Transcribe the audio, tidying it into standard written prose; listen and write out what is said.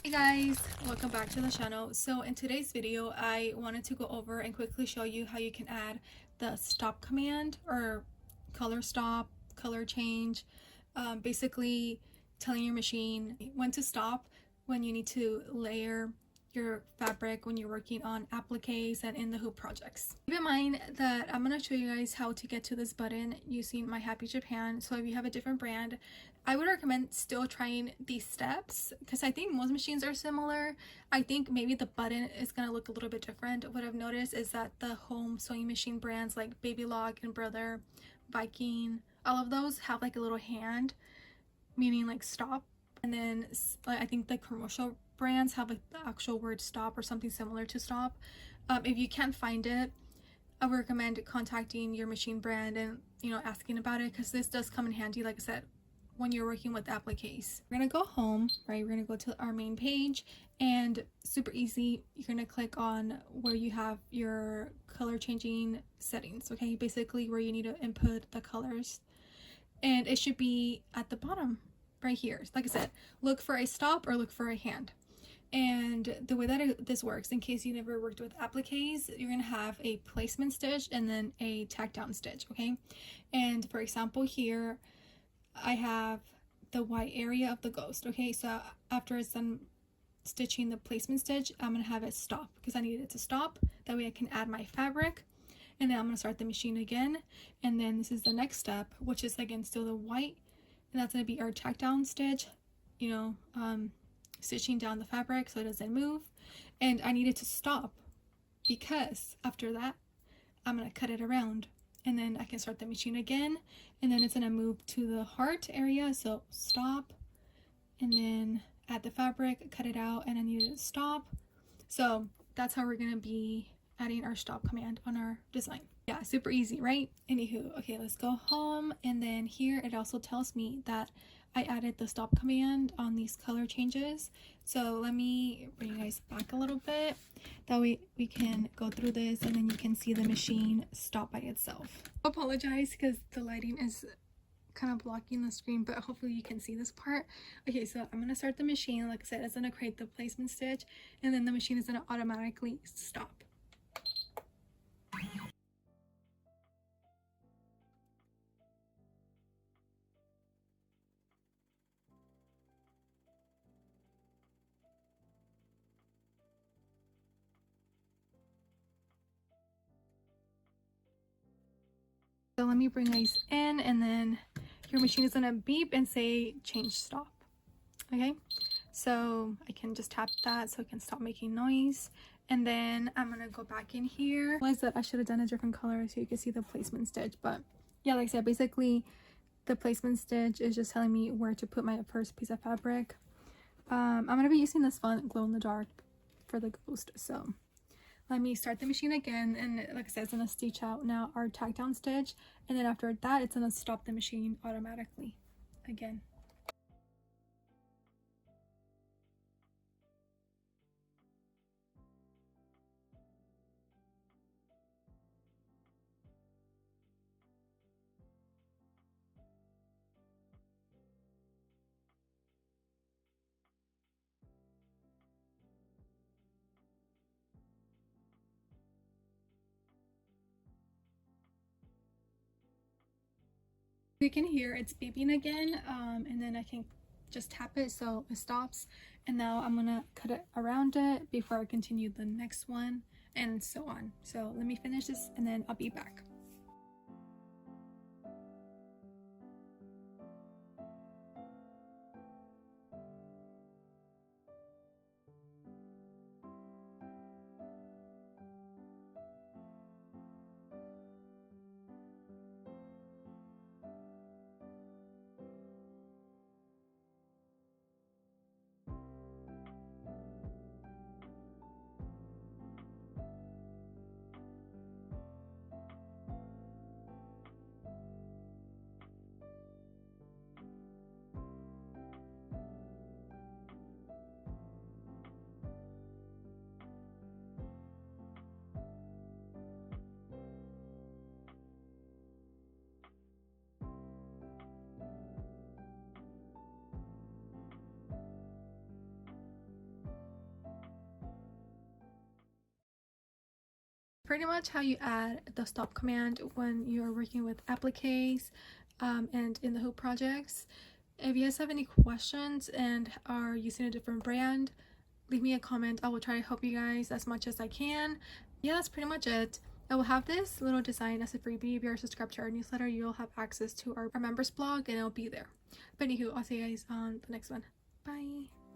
Hey guys, welcome back to the channel. So in today's video I wanted to go over and quickly show you how you can add the stop command or color stop, color change, basically telling your machine when to stop when you need to layer your fabric when you're working on appliques and in the hoop projects. Keep in mind that I'm going to show you guys how to get to this button using my Happy Japan. So if you have a different brand, I would recommend still trying these steps because I think most machines are similar. I think maybe the button is going to look a little bit different. What I've noticed is that the home sewing machine brands like Baby Lock, Embroidery, Viking, all of those have like a little hand, meaning like stop. And then I think the commercial brands have like the actual word stop or something similar to stop. If you can't find it, I would recommend contacting your machine brand and asking about it, because this does come in handy, like I said, when you're working with appliques. We're gonna go home, right? We're gonna go to our main page, and super easy, you're gonna click on where you have your color changing settings, okay? Basically where you need to input the colors, and it should be at the bottom right here. Like I said, look for a stop or look for a hand. And the way that this works, in case you never worked with appliques, you're gonna have a placement stitch and then a tack down stitch, okay? And for example here, I have the white area of the ghost, okay? So after it's done stitching the placement stitch, I'm gonna have it stop because I need it to stop. That way I can add my fabric, and then I'm gonna start the machine again. And then this is the next step, which is again still the white, and that's gonna be our tack down stitch, stitching down the fabric so it doesn't move. And I need it to stop because after that I'm gonna cut it around, and then I can start the machine again, and then it's gonna move to the heart area. So stop, and then add the fabric, cut it out, and I need it to stop. So that's how we're gonna be adding our stop command on our design. Yeah, super easy, right? Anywho, okay, let's go home. And then here it also tells me that I added the stop command on these color changes. So let me bring you guys back a little bit. That way we can go through this and then you can see the machine stop by itself. I apologize because the lighting is kind of blocking the screen, but hopefully you can see this part. Okay, so I'm gonna start the machine. Like I said, it's gonna create the placement stitch, and then the machine is gonna automatically stop. So let me bring these in, and then your machine is gonna beep and say change stop. Okay, so I can just tap that so it can stop making noise. And then I'm gonna go back in here. I realized that I should have done a different color so you can see the placement stitch, but yeah, like I said, basically the placement stitch is just telling me where to put my first piece of fabric. I'm gonna be using this fun glow in the dark for the ghost. So let me start the machine again, and like I said, it's gonna stitch out now our tack down stitch, and then after that it's gonna stop the machine automatically again. You can hear it's beeping again, and then I can just tap it so it stops. And now I'm gonna cut it around it before I continue the next one, and so on. So let me finish this and then I'll be back. pretty much how you add the stop command when you're working with appliques and in the hoop projects. If you guys have any questions and are using a different brand, leave me a comment. I will try to help you guys as much as I can. Yeah, that's pretty much it. I will have this little design as a freebie. If you're subscribed to our newsletter, you'll have access to our members blog and it'll be there. But anywho, I'll see you guys on the next one. Bye.